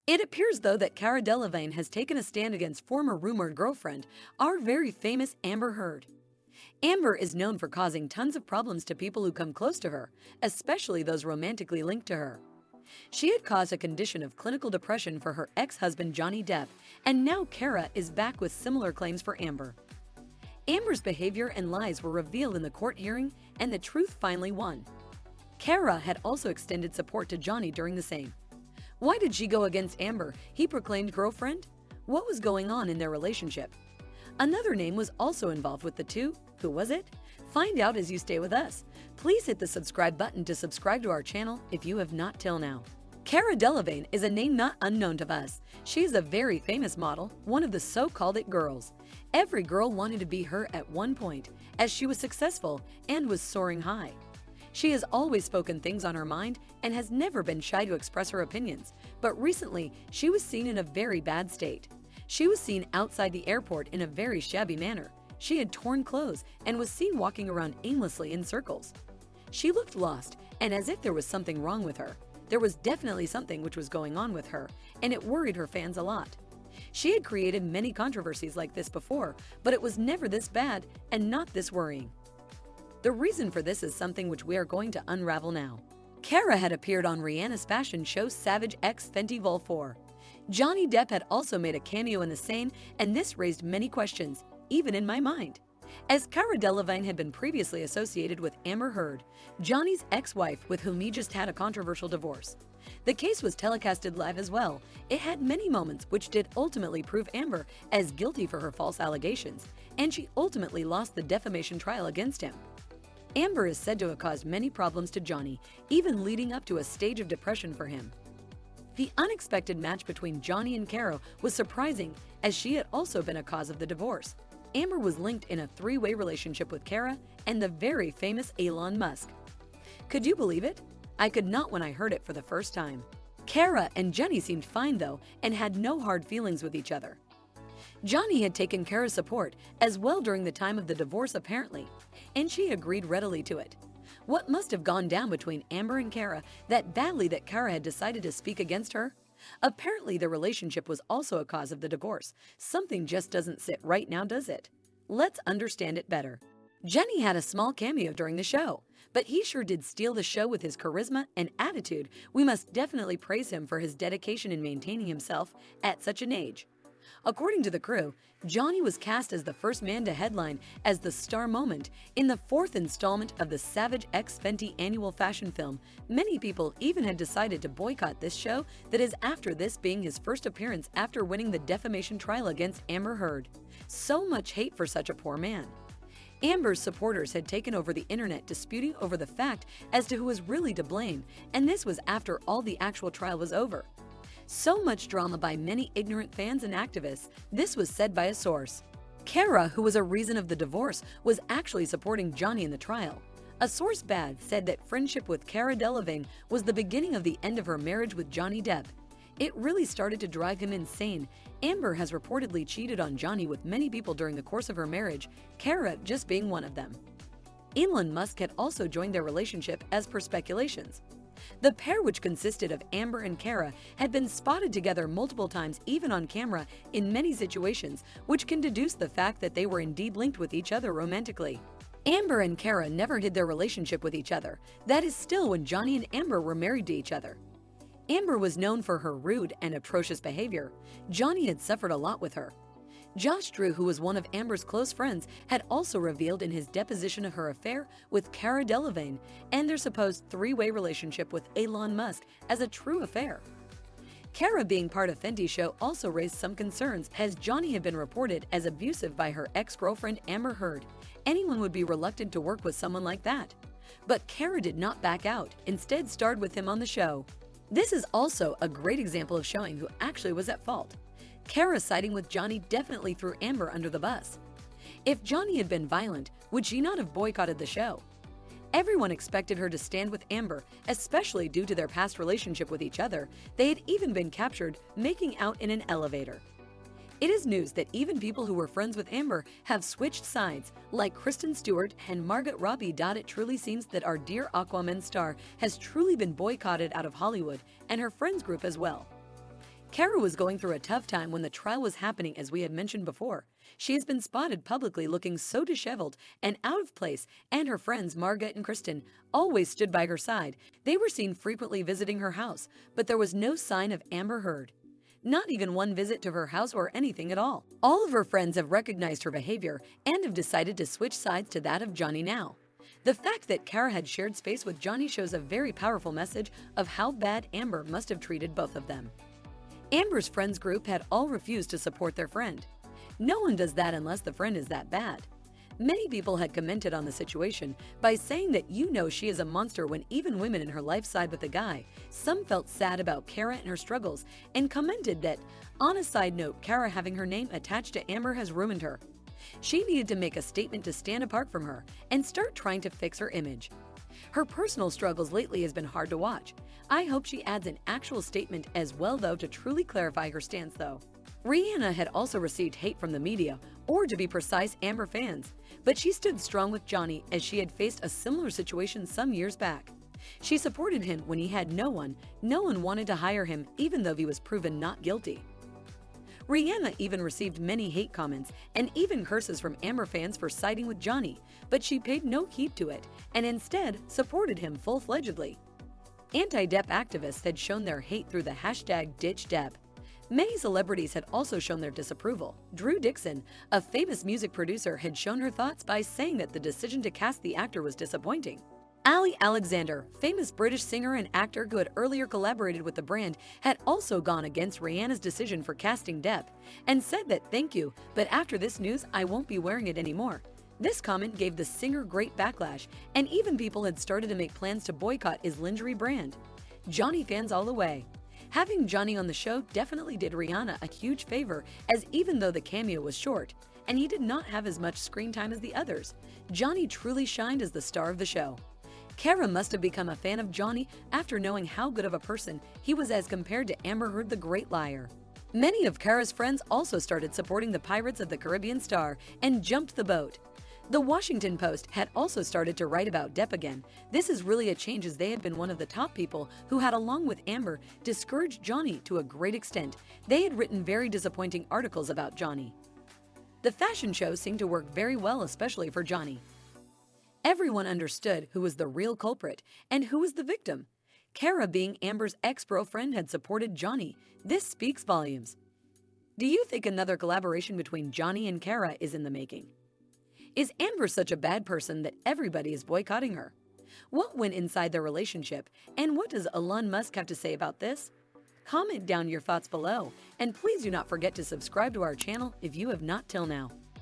It appears, though, that Cara Delevingne has taken a stand against former rumored girlfriend, our very famous Amber Heard. Amber is known for causing tons of problems to people who come close to her, especially those romantically linked to her. She had caused a condition of clinical depression for her ex-husband Johnny Depp, and now Cara is back with similar claims for Amber. Amber's behavior and lies were revealed in the court hearing, and the truth finally won. Cara had also extended support to Johnny during the same. Why did she go against Amber, he proclaimed girlfriend? What was going on in their relationship? Another name was also involved with the two. Who was it? Find out as you stay with us. Please hit the subscribe button to subscribe to our channel if you have not till now. Cara Delevingne is a name not unknown to us. She is a very famous model, one of the so-called it girls. Every girl wanted to be her at one point, as she was successful and was soaring high. She has always spoken things on her mind and has never been shy to express her opinions, but recently she was seen in a very bad state. She was seen outside the airport in a very shabby manner. She had torn clothes and was seen walking around aimlessly in circles. She looked lost and as if there was something wrong with her. There was definitely something which was going on with her, and it worried her fans a lot. She had created many controversies like this before, but it was never this bad and not this worrying. The reason for this is something which we are going to unravel now. Cara had appeared on Rihanna's fashion show Savage X Fenty Vol 4. Johnny Depp had also made a cameo in the same, and this raised many questions, even in my mind. As Cara Delevingne had been previously associated with Amber Heard, Johnny's ex-wife with whom he just had a controversial divorce. The case was telecasted live as well. It had many moments which did ultimately prove Amber as guilty for her false allegations, and she ultimately lost the defamation trial against him. Amber is said to have caused many problems to Johnny, even leading up to a stage of depression for him. The unexpected match between Johnny and Cara was surprising, as she had also been a cause of the divorce. Amber was linked in a three-way relationship with Cara and the very famous Elon Musk. Could you believe it? I could not when I heard it for the first time. Cara and Johnny seemed fine though and had no hard feelings with each other. Johnny had taken Cara's support as well during the time of the divorce apparently, and she agreed readily to it. What must have gone down between Amber and Cara that badly that Cara had decided to speak against her? Apparently the relationship was also a cause of the divorce. Something just doesn't sit right now, does it? Let's understand it better. Johnny had a small cameo during the show, but he sure did steal the show with his charisma and attitude. We must definitely praise him for his dedication in maintaining himself at such an age. According to the crew, Johnny was cast as the first man to headline as the star moment in the fourth installment of the Savage X Fenty annual fashion film. Many people even had decided to boycott this show that is after this being his first appearance after winning the defamation trial against Amber Heard. So much hate for such a poor man. Amber's supporters had taken over the internet disputing over the fact as to who was really to blame, and this was after all the actual trial was over. So much drama by many ignorant fans and activists, this was said by a source. Cara, who was a reason of the divorce, was actually supporting Johnny in the trial. A source bad said that friendship with Cara Delevingne was the beginning of the end of her marriage with Johnny Depp. It really started to drive him insane. Amber has reportedly cheated on Johnny with many people during the course of her marriage, Cara just being one of them. Elon Musk had also joined their relationship as per speculations. The pair, which consisted of Amber and Cara, had been spotted together multiple times even on camera in many situations, which can deduce the fact that they were indeed linked with each other romantically. Amber and Cara never hid their relationship with each other. That is still when Johnny and Amber were married to each other. Amber was known for her rude and atrocious behavior. Johnny had suffered a lot with her. Josh Drew, who was one of Amber's close friends, had also revealed in his deposition of her affair with Cara Delevingne and their supposed three-way relationship with Elon Musk as a true affair. Cara being part of Fenty's show also raised some concerns as Johnny had been reported as abusive by her ex-girlfriend Amber Heard. Anyone would be reluctant to work with someone like that. But Cara did not back out, instead starred with him on the show. This is also a great example of showing who actually was at fault. Cara siding with Johnny definitely threw Amber under the bus. If Johnny had been violent, would she not have boycotted the show? Everyone expected her to stand with Amber, especially due to their past relationship with each other. They had even been captured making out in an elevator. It is news that even people who were friends with Amber have switched sides, like Kristen Stewart and Margot Robbie. It truly seems that our dear Aquaman star has truly been boycotted out of Hollywood and her friends group as well. Cara was going through a tough time when the trial was happening, as we had mentioned before. She has been spotted publicly looking so disheveled and out of place, and her friends Margaret and Kristen always stood by her side. They were seen frequently visiting her house, but there was no sign of Amber Heard. Not even one visit to her house or anything at all. All of her friends have recognized her behavior and have decided to switch sides to that of Johnny now. The fact that Cara had shared space with Johnny shows a very powerful message of how bad Amber must have treated both of them. Amber's friends group had all refused to support their friend. No one does that unless the friend is that bad. Many people had commented on the situation by saying that she is a monster when even women in her life side with the guy. Some felt sad about Cara and her struggles and commented that, on a side note, Cara having her name attached to Amber has ruined her. She needed to make a statement to stand apart from her and start trying to fix her image. Her personal struggles lately has been hard to watch. I hope she adds an actual statement as well though to truly clarify her stance though. Rihanna had also received hate from the media, or to be precise, Amber fans, but she stood strong with Johnny as she had faced a similar situation some years back. She supported him when he had no one wanted to hire him even though he was proven not guilty. Rihanna even received many hate comments and even curses from Amber fans for siding with Johnny, but she paid no heed to it and instead supported him full-fledgedly. Anti-Depp activists had shown their hate through the hashtag #DitchDepp. Many celebrities had also shown their disapproval. Drew Dixon, a famous music producer, had shown her thoughts by saying that the decision to cast the actor was disappointing. Ali Alexander, famous British singer and actor who had earlier collaborated with the brand, had also gone against Rihanna's decision for casting Depp and said that, "Thank you, but after this news, I won't be wearing it anymore." This comment gave the singer great backlash, and even people had started to make plans to boycott his lingerie brand. Johnny fans all the way. Having Johnny on the show definitely did Rihanna a huge favor, as even though the cameo was short, and he did not have as much screen time as the others, Johnny truly shined as the star of the show. Cara must have become a fan of Johnny after knowing how good of a person he was as compared to Amber Heard, the great liar. Many of Cara's friends also started supporting the Pirates of the Caribbean star and jumped the boat. The Washington Post had also started to write about Depp again. This is really a change, as they had been one of the top people who had, along with Amber, discouraged Johnny to a great extent. They had written very disappointing articles about Johnny. The fashion show seemed to work very well, especially for Johnny. Everyone understood who was the real culprit and who was the victim. Cara, being Amber's ex-girlfriend, had supported Johnny. This speaks volumes. Do you think another collaboration between Johnny and Cara is in the making? Is Amber such a bad person that everybody is boycotting her? What went inside their relationship, and what does Elon Musk have to say about this? Comment down your thoughts below, and please do not forget to subscribe to our channel if you have not till now.